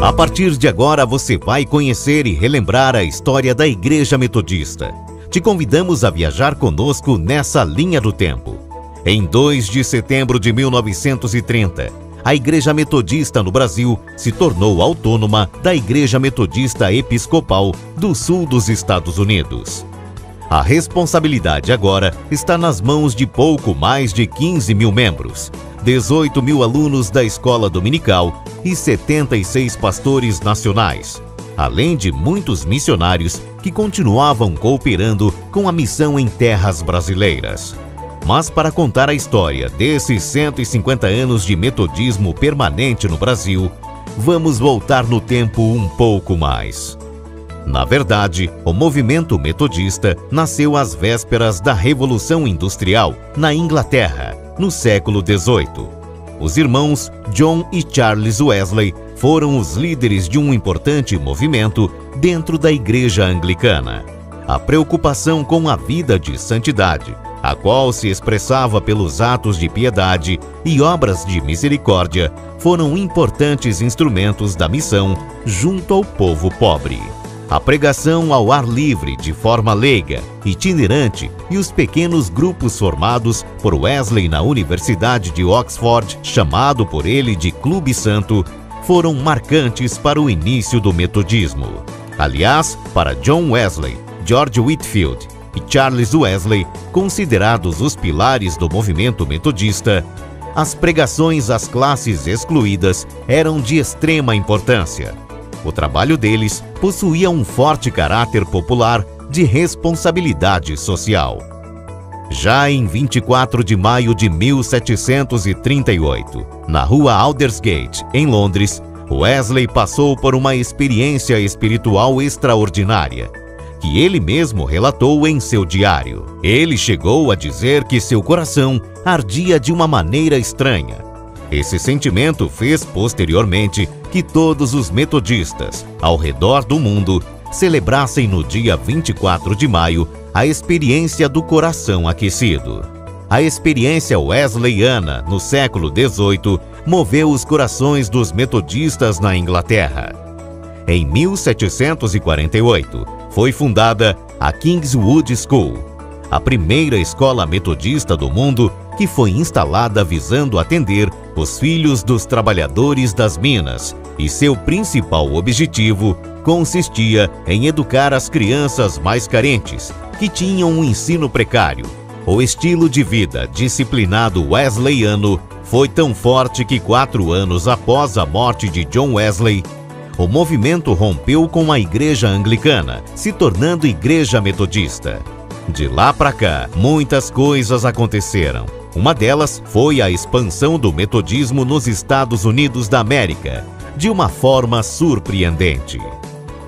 A partir de agora você vai conhecer e relembrar a história da Igreja Metodista. Te convidamos a viajar conosco nessa linha do tempo. Em 2 de setembro de 1930, a Igreja Metodista no Brasil se tornou autônoma da Igreja Metodista Episcopal do Sul dos Estados Unidos. A responsabilidade agora está nas mãos de pouco mais de 15 mil membros, 18 mil alunos da escola dominical e 76 pastores nacionais, além de muitos missionários que continuavam cooperando com a missão em terras brasileiras. Mas para contar a história desses 150 anos de metodismo permanente no Brasil, vamos voltar no tempo um pouco mais. Na verdade, o movimento metodista nasceu às vésperas da Revolução Industrial na Inglaterra, no século XVIII. Os irmãos John e Charles Wesley foram os líderes de um importante movimento dentro da Igreja Anglicana. A preocupação com a vida de santidade, a qual se expressava pelos atos de piedade e obras de misericórdia, foram importantes instrumentos da missão junto ao povo pobre. A pregação ao ar livre de forma leiga, itinerante e os pequenos grupos formados por Wesley na Universidade de Oxford, chamado por ele de Clube Santo, foram marcantes para o início do metodismo. Aliás, para John Wesley, George Whitefield e Charles Wesley, considerados os pilares do movimento metodista, as pregações às classes excluídas eram de extrema importância. O trabalho deles possuía um forte caráter popular de responsabilidade social. Já em 24 de maio de 1738, na rua Aldersgate, em Londres, Wesley passou por uma experiência espiritual extraordinária, que ele mesmo relatou em seu diário. Ele chegou a dizer que seu coração ardia de uma maneira estranha. Esse sentimento fez posteriormente que todos os metodistas ao redor do mundo celebrassem no dia 24 de maio a experiência do coração aquecido. A experiência wesleyana no século XVIII moveu os corações dos metodistas na Inglaterra. Em 1748, foi fundada a Kingswood School, a primeira escola metodista do mundo que foi instalada visando atender os filhos dos trabalhadores das minas, e seu principal objetivo consistia em educar as crianças mais carentes, que tinham um ensino precário. O estilo de vida disciplinado wesleyano foi tão forte que 4 anos após a morte de John Wesley, o movimento rompeu com a Igreja Anglicana, se tornando Igreja Metodista. De lá para cá, muitas coisas aconteceram. Uma delas foi a expansão do metodismo nos Estados Unidos da América, de uma forma surpreendente.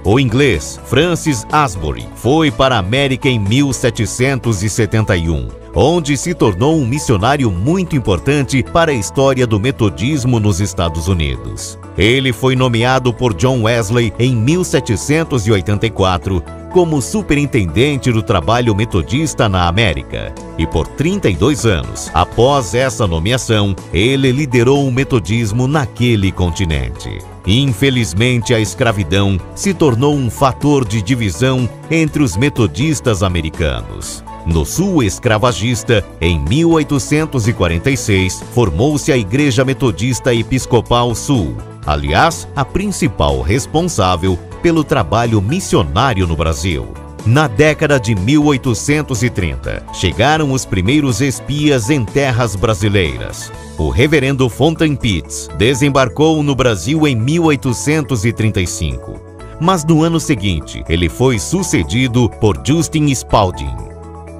O inglês Francis Asbury foi para a América em 1771, onde se tornou um missionário muito importante para a história do metodismo nos Estados Unidos. Ele foi nomeado por John Wesley em 1784 como superintendente do trabalho metodista na América. E por 32 anos, após essa nomeação, ele liderou o metodismo naquele continente. Infelizmente, a escravidão se tornou um fator de divisão entre os metodistas americanos. No sul escravagista, em 1846, formou-se a Igreja Metodista Episcopal Sul, aliás, a principal responsável pelo trabalho missionário no Brasil. Na década de 1830, chegaram os primeiros espias em terras brasileiras. O reverendo Fontaine Pitts desembarcou no Brasil em 1835, mas no ano seguinte ele foi sucedido por Justin Spalding.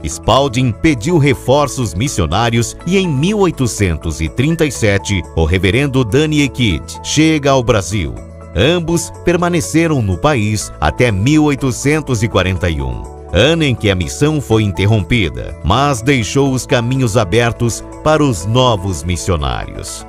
Spalding pediu reforços missionários e em 1837 o reverendo Daniel Kidd chega ao Brasil. Ambos permaneceram no país até 1841, ano em que a missão foi interrompida, mas deixou os caminhos abertos para os novos missionários.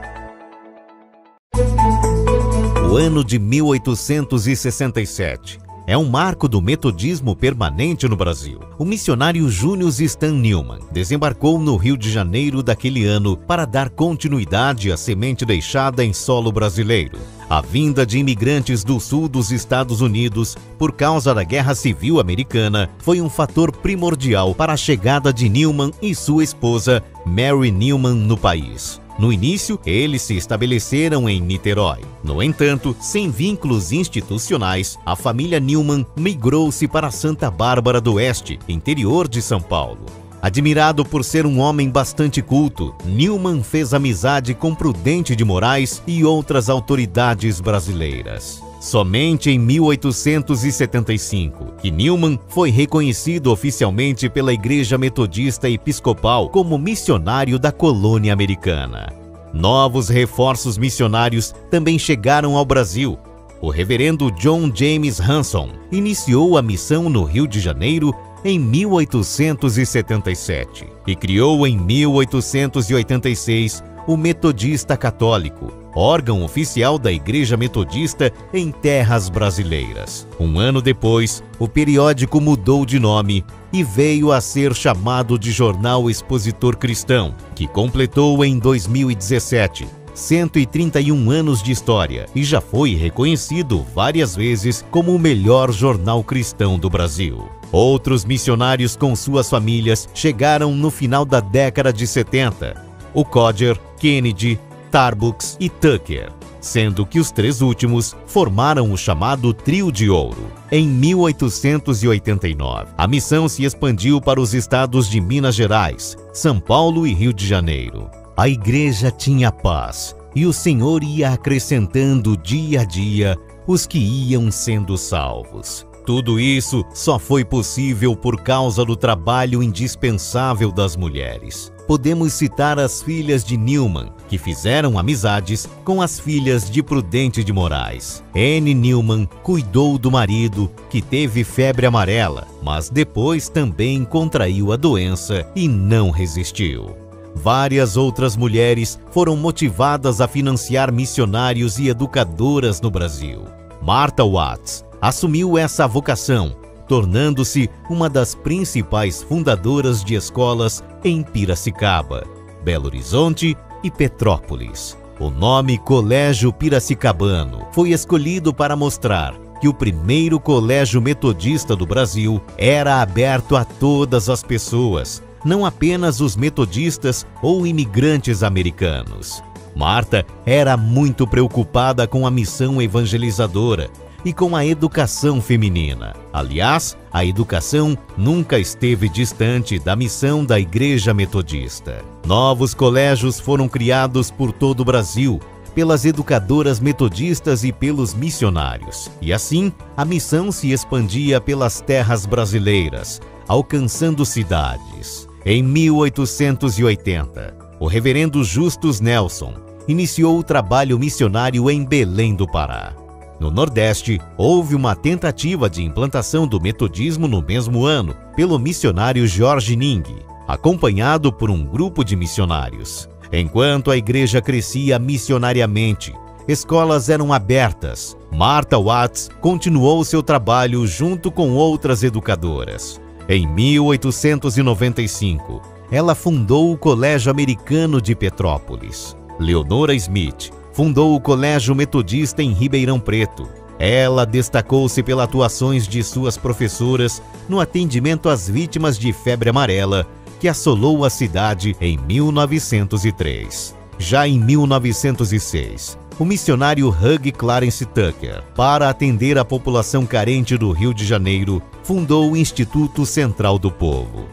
O ano de 1867 é um marco do metodismo permanente no Brasil. O missionário Júnior Stan Newman desembarcou no Rio de Janeiro daquele ano para dar continuidade à semente deixada em solo brasileiro. A vinda de imigrantes do sul dos Estados Unidos por causa da Guerra Civil Americana foi um fator primordial para a chegada de Newman e sua esposa, Mary Newman, no país. No início, eles se estabeleceram em Niterói. No entanto, sem vínculos institucionais, a família Newman migrou-se para Santa Bárbara do Oeste, interior de São Paulo. Admirado por ser um homem bastante culto, Newman fez amizade com Prudente de Moraes e outras autoridades brasileiras. Somente em 1875, que Newman foi reconhecido oficialmente pela Igreja Metodista Episcopal como missionário da colônia americana. Novos reforços missionários também chegaram ao Brasil. O reverendo John James Hanson iniciou a missão no Rio de Janeiro em 1877 e criou em 1886 o Metodista Católico, órgão oficial da Igreja Metodista em terras brasileiras. Um ano depois, o periódico mudou de nome e veio a ser chamado de Jornal Expositor Cristão, que completou em 2017 131 anos de história e já foi reconhecido várias vezes como o melhor jornal cristão do Brasil. Outros missionários com suas famílias chegaram no final da década de 70. O Codger, Kennedy, Tarbuck e Tucker, sendo que os três últimos formaram o chamado Trio de Ouro. Em 1889, a missão se expandiu para os estados de Minas Gerais, São Paulo e Rio de Janeiro. A igreja tinha paz e o Senhor ia acrescentando dia a dia os que iam sendo salvos. Tudo isso só foi possível por causa do trabalho indispensável das mulheres. Podemos citar as filhas de Newman, que fizeram amizades com as filhas de Prudente de Moraes. Anne Newman cuidou do marido, que teve febre amarela, mas depois também contraiu a doença e não resistiu. Várias outras mulheres foram motivadas a financiar missionários e educadoras no Brasil. Martha Watts assumiu essa vocação, tornando-se uma das principais fundadoras de escolas em Piracicaba, Belo Horizonte e Petrópolis. O nome Colégio Piracicabano foi escolhido para mostrar que o primeiro colégio metodista do Brasil era aberto a todas as pessoas, não apenas os metodistas ou imigrantes americanos. Martha era muito preocupada com a missão evangelizadora e com a educação feminina. Aliás, a educação nunca esteve distante da missão da Igreja Metodista. Novos colégios foram criados por todo o Brasil, pelas educadoras metodistas e pelos missionários. E assim, a missão se expandia pelas terras brasileiras, alcançando cidades. Em 1880, o reverendo Justus Nelson iniciou o trabalho missionário em Belém do Pará. No Nordeste, houve uma tentativa de implantação do metodismo no mesmo ano pelo missionário Jorge Ning, acompanhado por um grupo de missionários. Enquanto a igreja crescia missionariamente, escolas eram abertas. Martha Watts continuou seu trabalho junto com outras educadoras. Em 1895, ela fundou o Colégio Americano de Petrópolis. Leonora Smith fundou o Colégio Metodista em Ribeirão Preto. Ela destacou-se pelas atuações de suas professoras no atendimento às vítimas de febre amarela, que assolou a cidade em 1903. Já em 1906, o missionário Hugh Clarence Tucker, para atender a população carente do Rio de Janeiro, fundou o Instituto Central do Povo.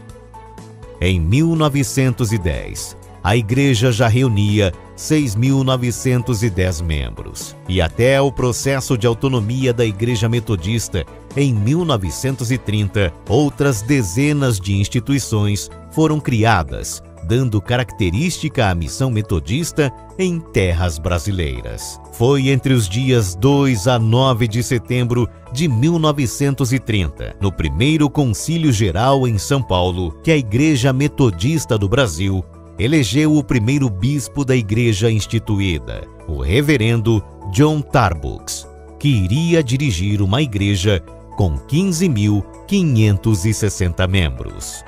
Em 1910, a igreja já reunia 6.910 membros. E até o processo de autonomia da Igreja Metodista, em 1930, outras dezenas de instituições foram criadas, dando característica à missão metodista em terras brasileiras. Foi entre os dias 2 a 9 de setembro de 1930, no primeiro Concílio Geral em São Paulo, que a Igreja Metodista do Brasil elegeu o primeiro bispo da igreja instituída, o reverendo John Tarbuck, que iria dirigir uma igreja com 15.560 membros.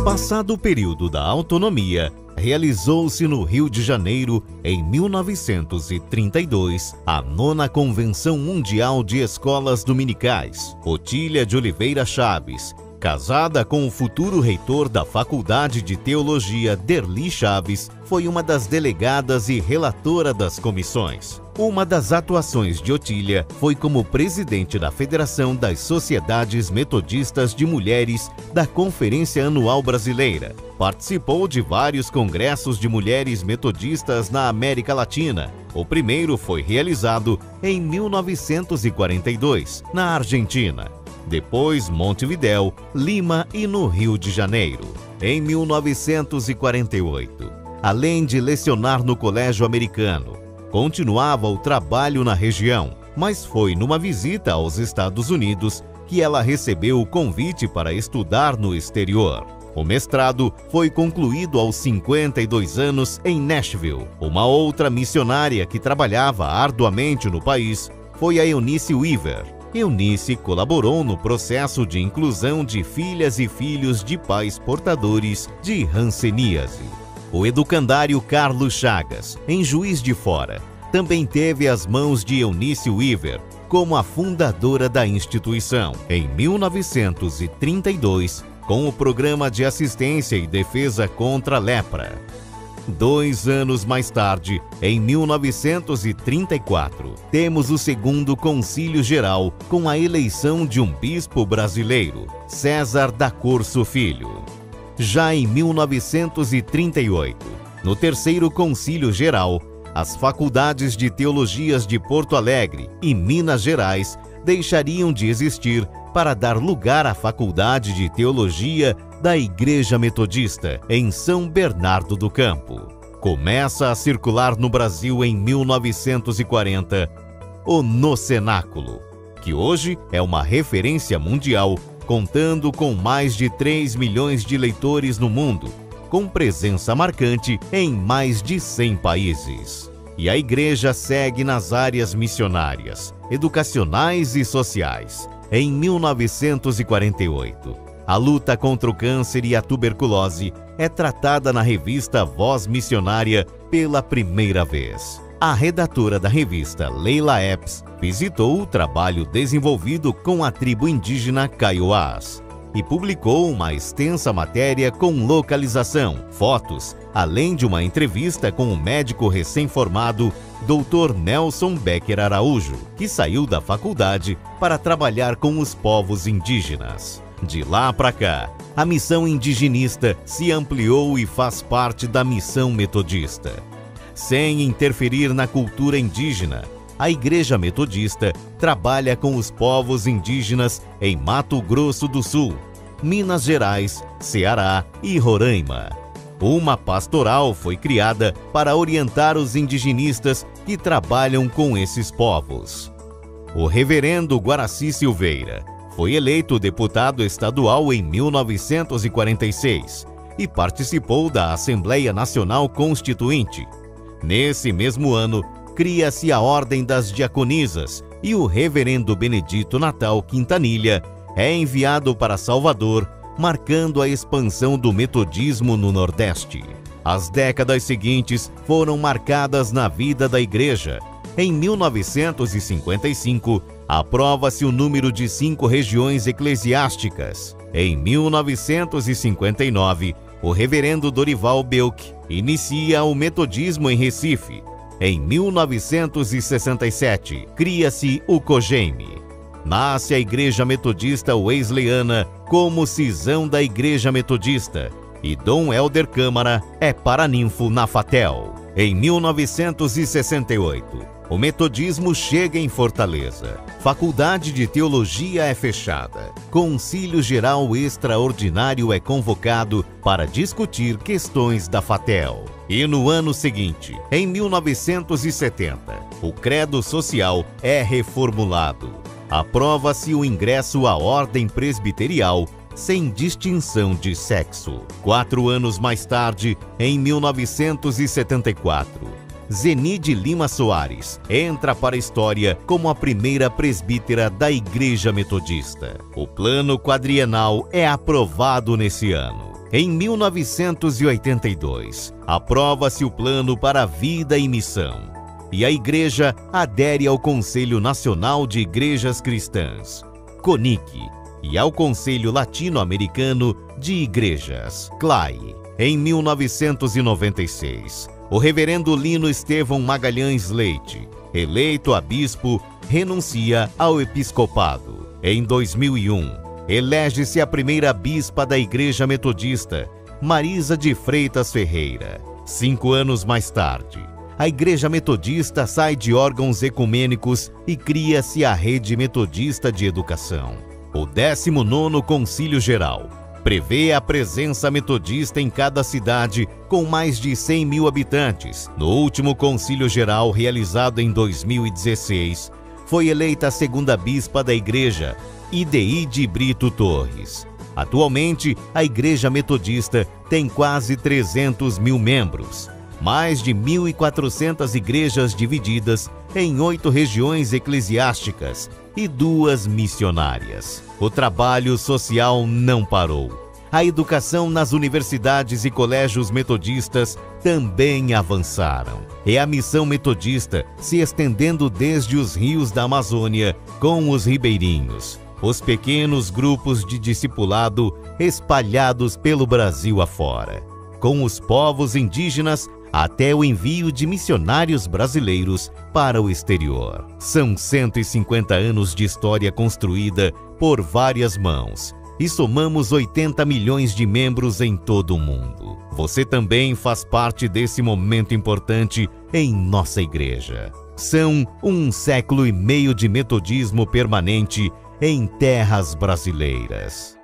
Passado o período da autonomia, realizou-se no Rio de Janeiro, em 1932, a 9ª Convenção Mundial de Escolas Dominicais. Otília de Oliveira Chaves, casada com o futuro reitor da Faculdade de Teologia, Derli Chaves, foi uma das delegadas e relatora das comissões. Uma das atuações de Otília foi como presidente da Federação das Sociedades Metodistas de Mulheres da Conferência Anual Brasileira. Participou de vários congressos de mulheres metodistas na América Latina. O primeiro foi realizado em 1942, na Argentina. Depois Montevidéu, Lima e no Rio de Janeiro. Em 1948, além de lecionar no Colégio Americano, continuava o trabalho na região, mas foi numa visita aos Estados Unidos que ela recebeu o convite para estudar no exterior. O mestrado foi concluído aos 52 anos em Nashville. Uma outra missionária que trabalhava arduamente no país foi a Eunice Weaver. Eunice colaborou no processo de inclusão de filhas e filhos de pais portadores de hanseníase. O educandário Carlos Chagas, em Juiz de Fora, também teve as mãos de Eunice Weaver como a fundadora da instituição. Em 1932, com o Programa de Assistência e Defesa contra a Lepra. 2 anos mais tarde, em 1934, temos o 2º Concílio Geral com a eleição de um bispo brasileiro, César da Corso Filho. Já em 1938, no 3º Concílio Geral, as faculdades de teologias de Porto Alegre e Minas Gerais deixariam de existir para dar lugar à Faculdade de Teologia da Igreja Metodista, em São Bernardo do Campo. Começa a circular no Brasil em 1940 o No Cenáculo, que hoje é uma referência mundial, contando com mais de 3 milhões de leitores no mundo, com presença marcante em mais de 100 países. E a Igreja segue nas áreas missionárias, educacionais e sociais. Em 1948, a luta contra o câncer e a tuberculose é tratada na revista Voz Missionária pela primeira vez. A redatora da revista, Leila Epps, visitou o trabalho desenvolvido com a tribo indígena Kaiowás e publicou uma extensa matéria com localização, fotos, além de uma entrevista com o médico recém-formado Dr. Nelson Becker Araújo, que saiu da faculdade para trabalhar com os povos indígenas. De lá para cá, a missão indigenista se ampliou e faz parte da missão metodista. Sem interferir na cultura indígena, a Igreja Metodista trabalha com os povos indígenas em Mato Grosso do Sul, Minas Gerais, Ceará e Roraima. Uma pastoral foi criada para orientar os indigenistas que trabalham com esses povos. O reverendo Guaraci Silveira foi eleito deputado estadual em 1946 e participou da Assembleia Nacional Constituinte. Nesse mesmo ano, cria-se a Ordem das Diaconisas e o reverendo Benedito Natal Quintanilha é enviado para Salvador, marcando a expansão do metodismo no Nordeste. As décadas seguintes foram marcadas na vida da Igreja. Em 1955, aprova-se o número de 5 regiões eclesiásticas. Em 1959, o reverendo Dorival Belk inicia o metodismo em Recife. Em 1967, cria-se o COGEME. Nasce a Igreja Metodista Wesleyana como cisão da Igreja Metodista e Dom Helder Câmara é paraninfo na FATEL. Em 1968, o metodismo chega em Fortaleza. Faculdade de Teologia é fechada. Concílio Geral Extraordinário é convocado para discutir questões da FATEL. E no ano seguinte, em 1970, o Credo Social é reformulado. Aprova-se o ingresso à Ordem Presbiterial sem distinção de sexo. 4 anos mais tarde, em 1974, Zeni de Lima Soares entra para a história como a primeira presbítera da Igreja Metodista. O plano quadrienal é aprovado nesse ano. Em 1982, aprova-se o Plano para a Vida e Missão, e a Igreja adere ao Conselho Nacional de Igrejas Cristãs, CONIC, e ao Conselho Latino-Americano de Igrejas, CLAI. Em 1996, o reverendo Lino Estevão Magalhães Leite, eleito a bispo, renuncia ao episcopado. Em 2001, elege-se a primeira bispa da Igreja Metodista, Marisa de Freitas Ferreira. 5 anos mais tarde, a Igreja Metodista sai de órgãos ecumênicos e cria-se a Rede Metodista de Educação. O 19º Concílio Geral prevê a presença metodista em cada cidade com mais de 100 mil habitantes. No último Concílio Geral, realizado em 2016, foi eleita a segunda bispa da Igreja, Ideide Brito Torres. Atualmente, a Igreja Metodista tem quase 300 mil membros, mais de 1.400 igrejas divididas em 8 regiões eclesiásticas e 2 missionárias. O trabalho social não parou. A educação nas universidades e colégios metodistas também avançaram. É a missão metodista se estendendo desde os rios da Amazônia com os ribeirinhos, os pequenos grupos de discipulado espalhados pelo Brasil afora, com os povos indígenas até o envio de missionários brasileiros para o exterior. São 150 anos de história construída por várias mãos e somamos 80 milhões de membros em todo o mundo. Você também faz parte desse momento importante em nossa igreja. São 1 século e meio de metodismo permanente em terras brasileiras.